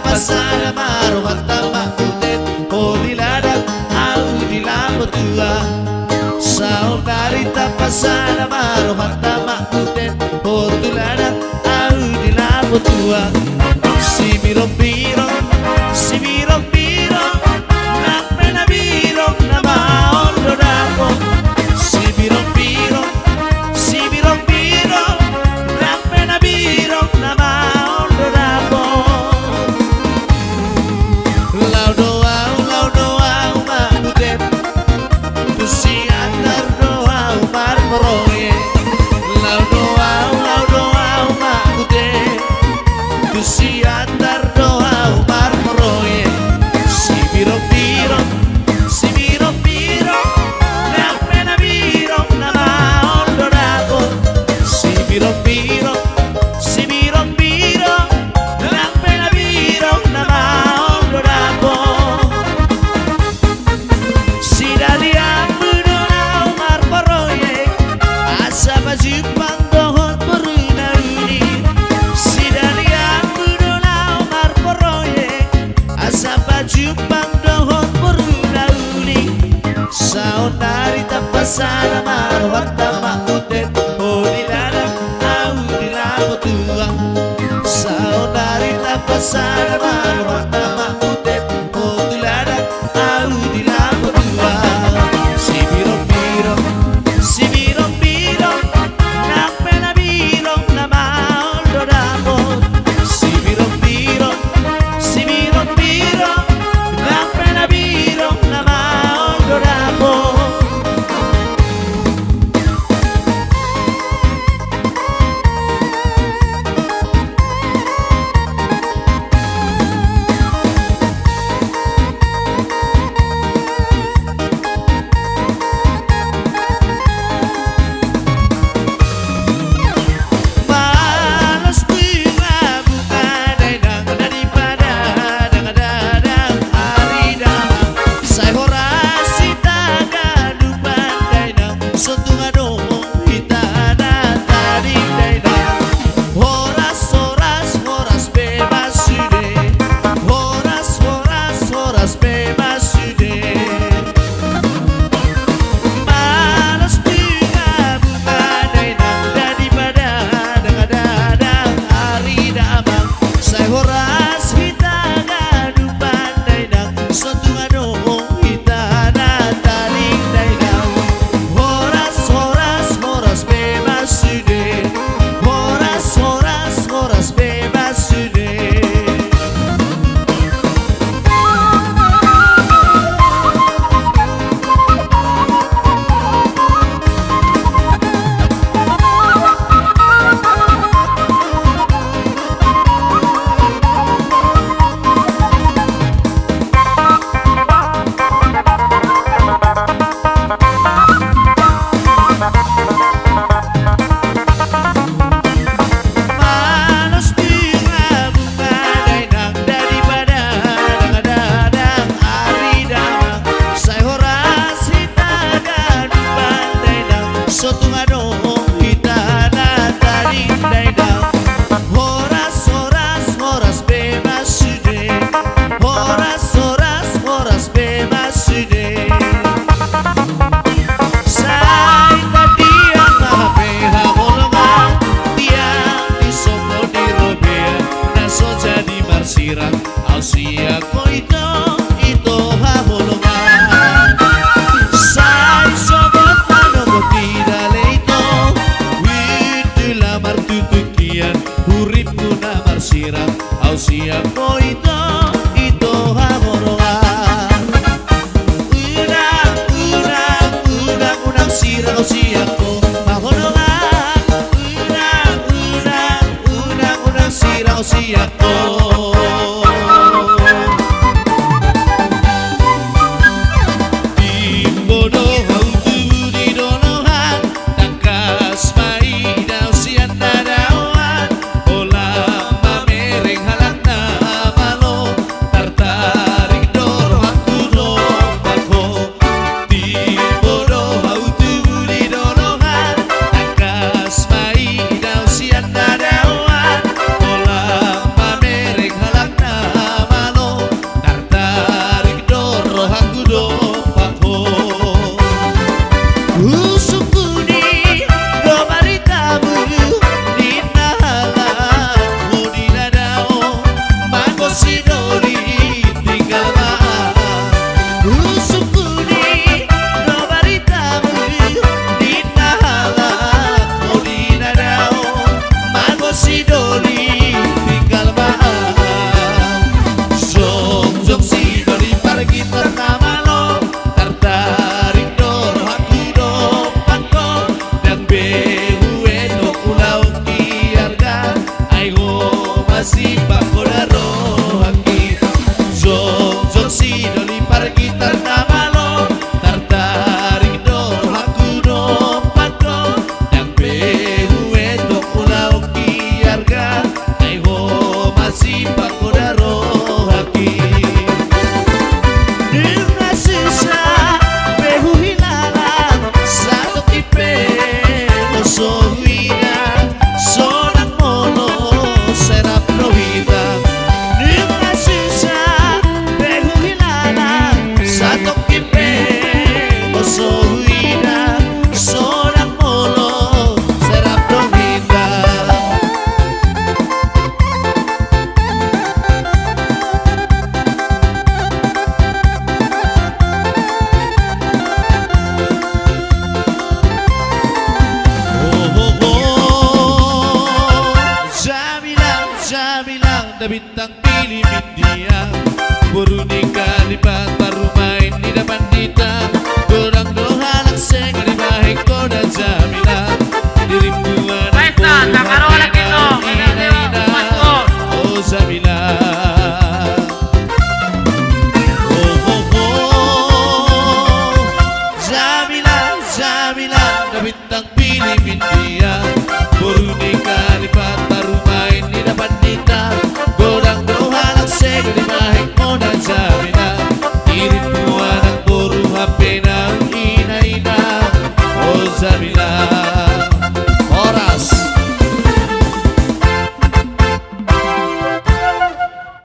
passare maro fatta matte o di lada au di lago tua saudari tak passare maro fatta matte o di lada au di lago tua si miro miro si miro miro nak pena miro nama ondo dako si miro miro si miro miro nak pena miro nama ondo dako laudo au makudet tu si andar doa umar moroye laudo au makudet tu si andar doa umar moroye si miro miro si miro miro nak pena miro nama ondo dako si miro miro si miro miro nak pena miro nama ondo dako si dari ambudo umar moroye asa baju pangdohon beruna uni si dari ambudo umar moroye asa baju pangdohon beruna uni saudari tak pasara marwata makudet oh di lada au di lago tua saudari tak pasara marwata makudet oh di lada au di lago tua si biro biro si biro biro nak pena biro nama ondo dako si biro biro si biro biro nak pena biro nama ondo dako Balas bunga bunga daidang daripada dadang hari damang saya horasi tagadupan daidang sentungan dong kita tadi daidang horas horas horas bebas sudah horas horas horas bebas sudah Balas bunga bunga daidang daripada dadang hari damang saya horas kita gadupan daidang sentungan dong kita tadi daidang horas horas horas bebas sudah horas horas horas bebas sudah Balas bunga bunga daidang daripada dadang hari damang saya horasi tagadupan daidang sentungan dong kita tadi daidang horas horas horas bebas sudah horas horas horas bebas sudah Sai tadi yang maha golongan tiang di sopo di robea naso jadi marsiran ausia ko itu habolongan Sai sobat mano ko tidak leito Usupuni do maritamu Ninahala Mudinadao Magosidoli tinggal maaf Usupuni do maritamu Ninahala Mudinadao Magosidoli tinggal maaf Jong sidoli pergi ternama lo tertarik dor aku dompatku dan behuwe no pulau kiarga aigo masih pakodaro haki Jong sidoli pergi ternama lo tertarik dor aku dompatku dan behuwe no pulau kiarga aigo masih pakodaro haki Dengan susah behu hilalang satu kipe osohina sonak mono serap rohita Dengan susah behu hilalang satu kipe osohina sonak mono serap rohita Jamilang, Jamilang, da bintang